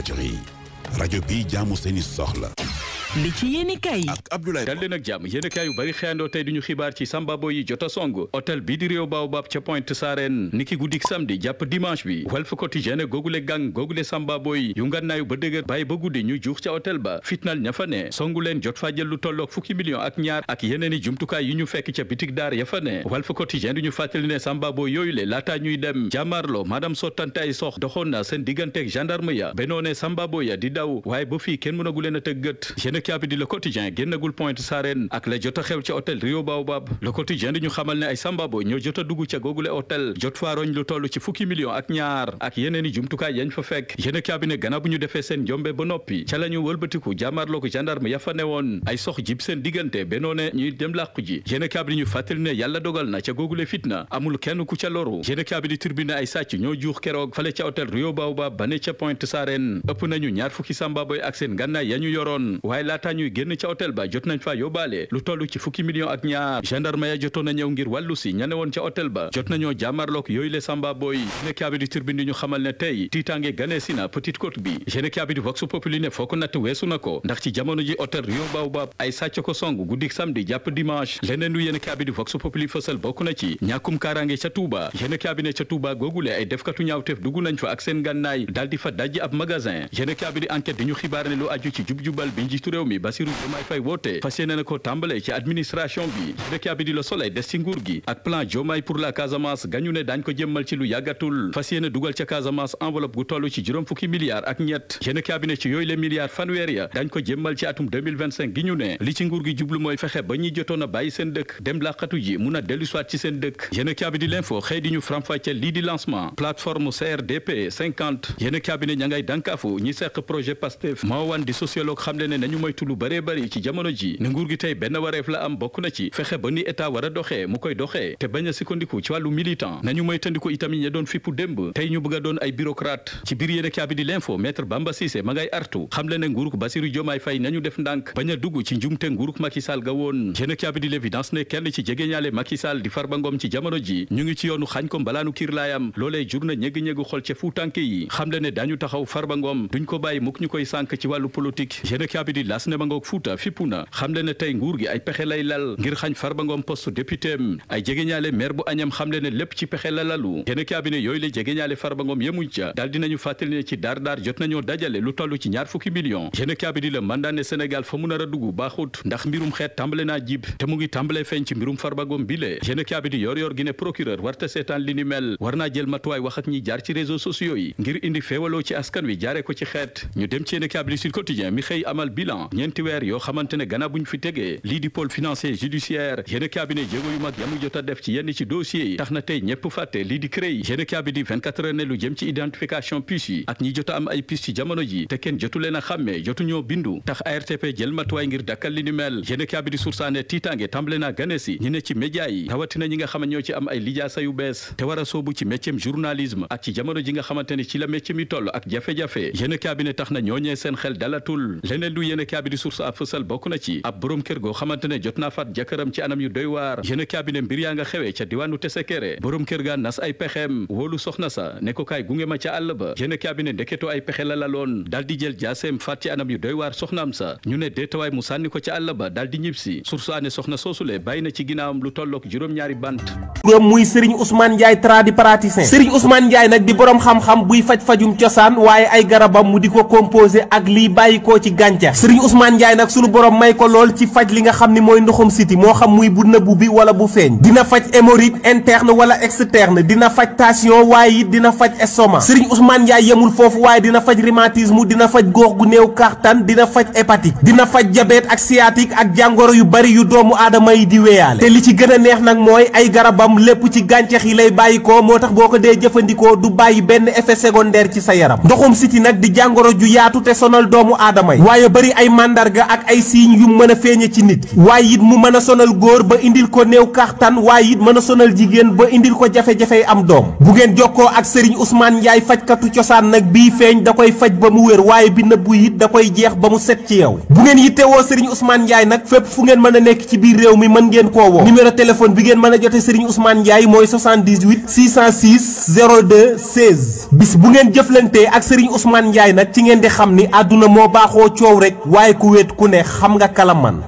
Walfadjri rajo bi jaamu seeni soxla. li ci yéeni kay ak Abdoulaye dal leen ak jàmm yéeni kay yu bari xëyandoo tey duñu xibaar ci sambabo yi jota song hôtel bii di réew Baobab ca Pointe Sarène niki guddik samedi jàpp dimanche bi Walf Quotidien googule gang googule sambabo yi yu ngannaayu ba dëgër bàyyi ba guddi ñu juux ca hôtel ba fitnal ña fa ne songu leen jot faa jël lu tolloog fukki million ak ñaar ak yeneeni jumtukaay yu ñu fekk ca bitik daar ya fa ne Walf Quotidien duñu fàttali ne sambabo yooyu le laataa ñuy dem jàmmaarlo maanaam sottante ay sox doxoon na seen digganteeg gendarme ya benoone sambabo ya di daw waaye ba fii kenn mënagu leen a tëggat yéenekaay di Le Quotidien génnagul Pointe Sarène ak la jot a xew ca hôtel Rio Baobab Le Quotidien di ñu xamal ne ay sambabo ñoo jot a dugg ca googule hôtel jot faa roñ lu toll ci fukki million ak ñaar ak yeneeni jumtukaay yañ fa fekk yéenekaay bi ne gannaaw bu ñu defee seen njombe ba noppi ca la ñu wëlbatiku jàmmaarloo ko gendarme ya fa newoon ay sox jib seen diggante benoone ñuy dem làqu ji yéenekaay bi di ñu fàttali ne yàlla dogal na ca googule fitna amul kenn ku ca loru yéenekaay bi di Tribune ay sàcc ñoo juux keroog fale ca hôtel Rio Baobab ba ne ca Pointe Sarène ëpp nañu ñaar fukki sambaboy ak seen ngànnaay ya ñu yoroon waaye laataa ñuy génn ca hôtel ba jot nañ fa yóbbaale lu toll ci fukki million ak ñaar gendarme ya jotoon na ñëw ngir wàllu si ña ne woon ca hôtel ba jot nañoo jàmmarloog yooyu le sambaboy yéenekaay bi di Tribune di ñu xamal ne tey tiitaange ganee si na Petite Côte bi yéenekaay bi di Vox Populi ne foo ko natt weesu na ko ndax ci jamono ji hôtel Rio Baobab ay sàcc ko song guddik samedi jàpp dimanche leneen lu yéenekaay bi di Vox Populi fësal bokk na ci ñàkkum kaaraange ca Touba yéenekaay bi ne ca Touba googule ay defkatu ñaawteef dugg nañ fa ak seen gànnaay daal di fa dajji ab magasin yéenekaay bi di Enquête di ñu xibaar ne lu aju ci jub-jubal bi njiitu réew mi Bassirou Diomaye Faye woote fas yéene na ko tàmbale ci administration bi yéenekaay bi di Le Soleil des ci nguur gi ak plan Diomaye pour la Casamance gañu ne daañ ko jëmmal ci lu yàggatul fas yéene dugal ca Casamance enveloppe gu toll ci juróom fukki milliards ak ñett yéenekaay bi ne ci yooyu le milliards fanweer ya dañ ko jëmmal ci atum 2025 gi ñu ne li ci nguur gi jublu mooy fexe ba ñi jotoon a bàyyi seen dëkk dem laqatu ji mun a dellu soit ci seen dëkk yéenekaay bi di L'Info xëy di ñu faram-fàcce lii di lancement plateforme CRDP 50 yéenekaay bi ne ña ngay dànkaafu ñi seq projet Pastef moo wan di sociologue xam le ne nañu moytu lu bëree bëri ci jamono ji ne nguur gi tey benn wareef la am bokk na ci fexe ba ni état war a doxee mu koy doxee te bañ a sukkandiku ci wàllu militant nañu moytandiku itamit ña doon fippu démb tey ñu bëgg a doon ay bureaucrate ci biir yéenekaay bi di L'Info maître Bamba Cissé ma ngay artu xam le ne nguuruk Bassirou Diomaye Faye nañu def ndànk bañ a dugg ci njumte nguuruk Macky Sall ga woon yéenekaay bi di L'Évidence ne kenn ci jegeñaale Macky Sall di Farba Ngom ci jamono ji ñu ngi ci yoonu xañ ko mbalaanu kiirlaayam loolee jur na ñégg-ñéggu xol ca fuutanke yi xam le ne dañu taxaw Farba Ngom duñ ko bàyyi mukk ñu koy sànk ci wàllu politique yéenekaay bi di L'As ne ma ngoog fuuta fippu na xam le ne tey nguur gi ay pexe lay lal ngir xañ Farba Ngom poste député am ay jegeñaale maire bu añam xam le ne lépp ci pexe la lalu yéenekaay bi ne yooyu la jegeñaale Farba Ngom yemuñ ca daal dinañu fàttali ne ci daar jot nañoo dajale lu toll ci ñaar fukki million yéenekaay bi di la mandat ne Sénégal fa mu nar a dugg baaxut ndax mbirum xeet tàmbale naa jib te mu ngi tàmbale feeñ ci mbirum Farba Ngom bile yéenekaay bi di yor gi ne procureur warta seetaan li ni mel war naa jël matuwaay wax ak ñi jaar ci réseaux sociaux yi ngir indi feewaloo ci askan wi jaaree ko ci xeet ñu dem ci yéenekaay bi di Sud Quotidien mi xëy amal bilan ñeenti weer yoo xamante ne gannaaw buñ fi tegee lii di pôle financier judiciaire yéenekaay bi ne jéego yu mag yamu jot a def ci yenn ci dossiers yi tax na tey ñëpp fàtte lii di CREI yéenekaay bi di 24 heures ne lu jëm ci identification puce yi ak ñi jot a am ay puce ci jamono ji te kenn jotu leen a xàmmee jotuñoo bindu tax ARTP jël matuwaay ngir dakkal li ni mel yéenekaay bi di Source A ne tiitaange tàmbale naa gane si ñi ne ci média yi rawatina ñi nga xam ne ñoo ci am ay lijaasa yu bees te war a soobu ci métiem journalisme ak ci jamono ji nga xamante ne ci la métier mi toll ak jafe-jafe yéenekaay bi ne tax na ñooñee seen xel dalatul leneen lu yéenekaay bi di Source A fësal bokk na ci ab borom kër goo xamante ne jot naa faat jëkkëram ci anam yu doy waar yéenekaay bi ne mbir yaa nga xewee ca diwaanu Tessékéré borom kër ga nas ay pexeem wóolu soxna sa ne ko kaay gunge ma ca àll ba yéenekaay bi ne ndeketoo ay pexe la laloon daal di jël jaaseem faat ci anam yu doy waar soxnaam sa ñu ne deetawaay mu sànni ko ca àll ba daal di ñibbisi Source A ne soxna soosule bàyyi na ci ginnaawam lu tollook juróom-ñaari bant turam muy Serigne Ousmane Ndiaye tradipraticien Serigne Ousmane Ndiaye nag di borom xam-xam buy faj-fajum cosaan waaye ay garabam mu di ko composé ak liy bàyyi koo ci gàncax Serigne Ousmane Ndiaye nag sunu borom may ko lool ci faj li nga xam ni mooy ndoxum siti moo xam muy bu nëbbu bi wala bu feeñ dina faj hémorroïde interne wala externe dina faj tension waaye it dina faj estomac Serigne Ousmane Ndiaye yemul foofu waaye dina faj rhumatisme dina faj góox gu néew kàttan dina faj hépatique dina faj diabète ak sciatique ak jàngoro yu bari yu doomu aadama yi di weyaale te li ci gën a neex nag mooy ay garabam lépp ci gàncax yi lay bàyyi ko moo tax boo ko dee jëfandikoo du bàyyi benn effet secondaire ci sa yaram ndoxum siti nag di jàngoro ju yaatu te sonal doomu aadama yi waaye bari ay màndarga ak ay signes yu mën a feeñe ci nit waaye it mu mën a sonal góor ba indil ko néew kàttan waaye it mën a sonal jigéen ba indil ko jafe-jafey am doom bu ngeen jokkoo ak Serigne Ousmane Ndiaye fajkatu cosaan nag bii feeñ da koy faj ba mu wér waaye bi nëbbu it da koy jeex ba mu set ci yow bu ngeen yittewoo Serigne Ousmane Ndiaye nag fépp fu ngeen mën a nekk ci biir réew mi mën ngeen koo woo numéro téléphone bi ngeen mën a jote Serigne Ousmane Ndiaye mooy 78 606 02 16 bis bu ngeen jëflantee ak Serigne Ousmane Ndiaye nag ci ngeen di xam ni àdduna moo baaxoo coow rek waaye ku wéet ku ne xam nga kala man